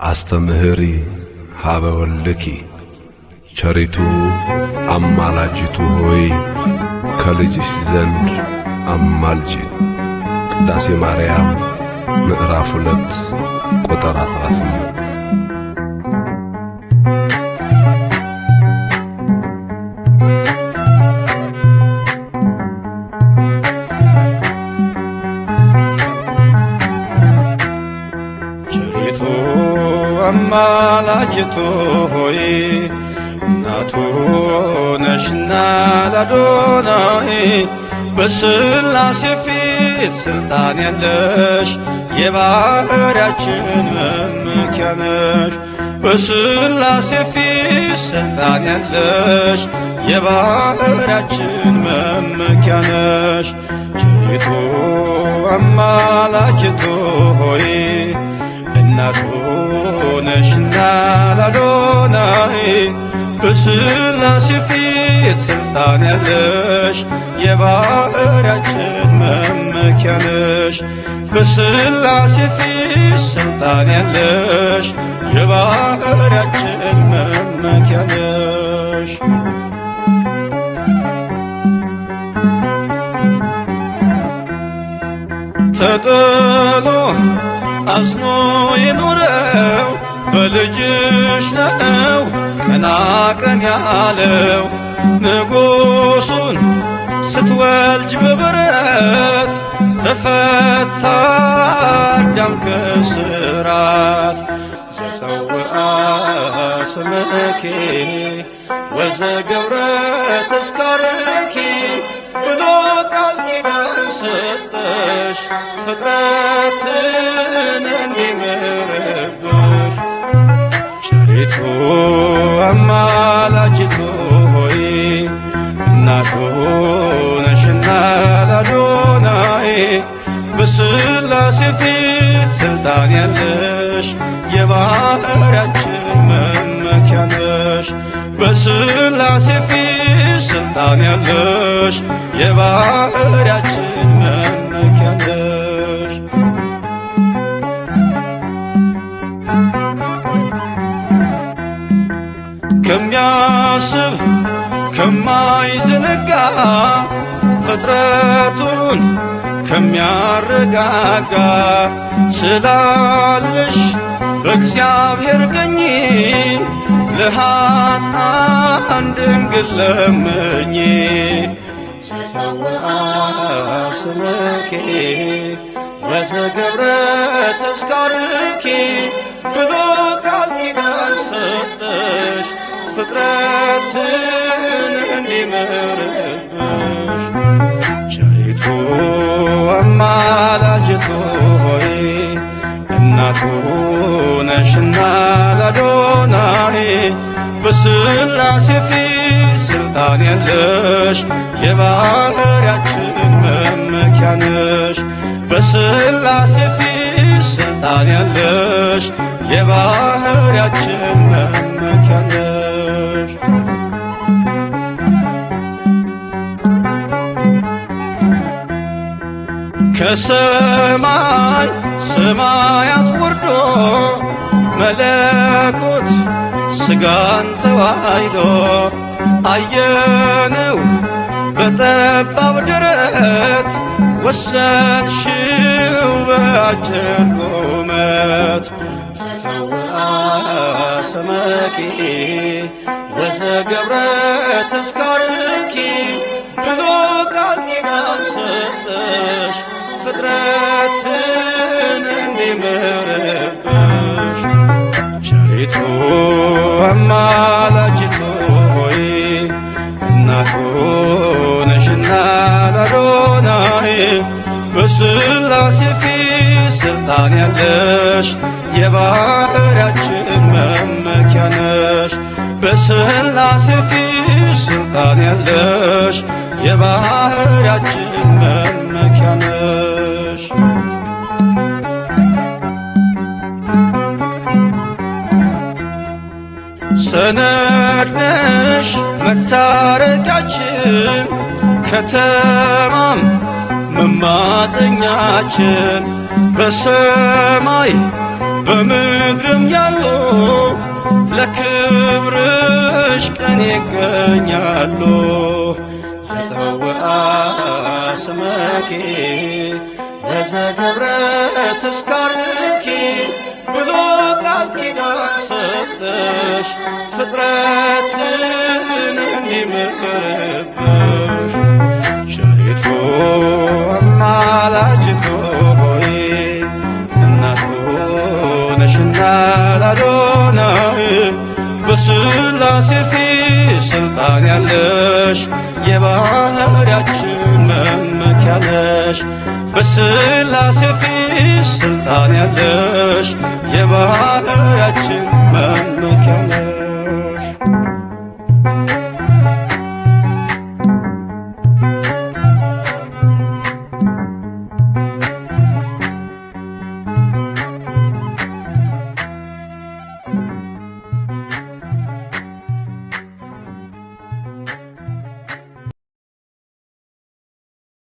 አስተምህሪ ሀበ ወልድኪ ቸሪቱ አማላጅቱ ሆይ ከልጅሽ ዘንድ አማልጂ። ቅዳሴ ማርያም ምዕራፍ 2 ቁጥር 18። አማላጅቱ ሆይ እናቱ ነሽና ለአዶናይ በሥላሴ ፊት ስልጣን ያለሽ የባሕርያችን መመኪያ ነሽ። በሥላሴ ፊት ስልጣን ያለሽ የባሕርያችን መመኪያ ነሽ። ቸሪቱ አማላጅቱ ሆይ እናቱ ነሽና ለአዶናይ በሥላሴ ፊት ስልጣን ያለሽ የባሕርያችን መመኪያ ነሽ። በሥላሴ ፊት ስልጣን ያለሽ የባሕርያችን መመኪያ ነሽ። ተጥሎ አዝኖ የኖረው በልጅሽ ነው ቀና ቀን ያለው። ንጉሡን ስትወልጅ በበረት ተፈታ አዳም ከስራት። ዘፀውአ ስምኪ ወዘገብረ ተስካርኪ ብሎ ቃል ኪዳን ሰጠሽ ፍጥረትን እንዲምርብሽ። ቸሪቱ አማላጅቱ ሆይ እናቱ ነሽና ለአዶናይ በሥላሴ ፊት ስልጣን ያለሽ የባሕርያችን መመኪያ ነሽ። በሥላሴ ፊት ስልጣን ያለሽ የባሕርያችን መመኪያ ነሽ። ከሚያስብ ከማይዘነጋ ፍጥረቱን ከሚያረጋጋ ስላለሽ በእግዚአብሔር ቀኝ ለኃጥአን ድንግል ለምኚ። ዘፀውአ ስምኪ ወዘገብረ ተስካርኪ ብሎ ቃል ኪዳን ሰጠሽ ፍጥረትን እንዲምርብሽ። ቸሪቱ አማላጅቱ ሆይ እናቱ ነሽና ለአዶናይ በሥላሴ ፊት ስልጣን ያለሽ የባሕርያችን መመኪያ ነሽ። በሥላሴ ፊት ስልጣን ያለሽ የባሕርያችን መመኪያ ነሽ። ከሰማይ ሰማያት ወርዶ መለኮት ሥጋን ተዋሕዶ አየነው በጠባብ ደረት ወሰንሽው በአጭር ቁመት። ዘፀውአ ስምኪ ወዘገብረ ተስካርኪ ብሎ ቃል ኪዳን ሰጠሽ ፍጥረትን እንዲምርብሽ። ቸሪቱ አማላጅቱ ሆይ እናቱ ነሽና ለአዶናይ በሥላሴ ፊት ስልጣን ያለሽ የባሕርያችን መመኪያ ነሽ። በሥላሴ ፊት ስልጣን ያለሽ የባሕርያችን መመኪያ ነሽ። ሰነድ ነሽ መታረቂያችን ከተማም መማፀኛችን በሰማይ በምድርም ያሉ ቀን ይገኛሉ። ዘፀውአ ስመኪ በዘገብረ ተስካርኪ ብሎ ቃል ኪዳን ሰጠሽ ፍጥረትን እንዲምርብሽ። ቸሪቱ አማላጅቱ ሆይ እናቱ ነሽና ለአዶናይ በሥላሴ ፊት ስልጣን ያለሽ የባህርያችን መመኪያ ነሽ። በሥላሴ ፊት ስልጣን ያለሽ የባህርያችን መመኪያ ነሽ።